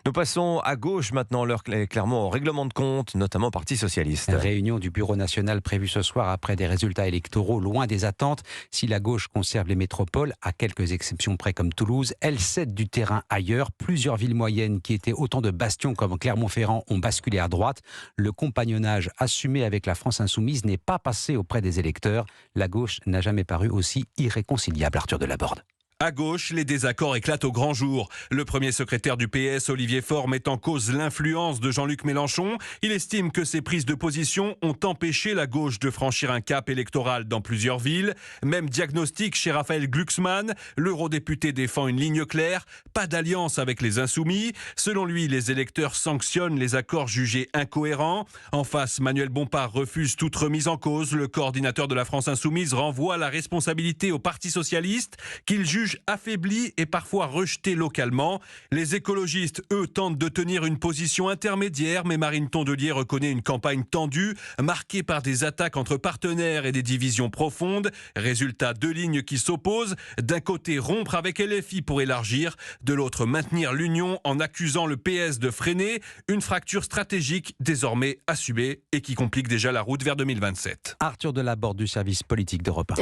Nous passons à gauche maintenant, l'heure est clairement au règlement de compte, notamment au Parti socialiste. Réunion du Bureau national prévue ce soir après des résultats électoraux loin des attentes. Si la gauche conserve les métropoles, à quelques exceptions près comme Toulouse, elle cède du terrain ailleurs. Plusieurs villes moyennes qui étaient autant de bastions comme Clermont-Ferrand ont basculé à droite. Le compagnonnage assumé avec la France insoumise n'est pas passé auprès des électeurs. La gauche n'a jamais paru aussi irréconciliable. Arthur Delaborde. À gauche, les désaccords éclatent au grand jour. Le premier secrétaire du PS, Olivier Faure, met en cause l'influence de Jean-Luc Mélenchon. Il estime que ces prises de position ont empêché la gauche de franchir un cap électoral dans plusieurs villes. Même diagnostic chez Raphaël Glucksmann. L'eurodéputé défend une ligne claire, pas d'alliance avec les insoumis. Selon lui, les électeurs sanctionnent les accords jugés incohérents. En face, Manuel Bompard refuse toute remise en cause. Le coordinateur de la France insoumise renvoie la responsabilité au Parti socialiste, qu'il juge affaibli et parfois rejeté localement. Les écologistes, eux, tentent de tenir une position intermédiaire, mais Marine Tondelier reconnaît une campagne tendue, marquée par des attaques entre partenaires et des divisions profondes. Résultat, deux lignes qui s'opposent. D'un côté, rompre avec LFI pour élargir, de l'autre, maintenir l'union en accusant le PS de freiner. Une fracture stratégique désormais assumée et qui complique déjà la route vers 2027. Arthur Delaborde du service politique d'Europe 1.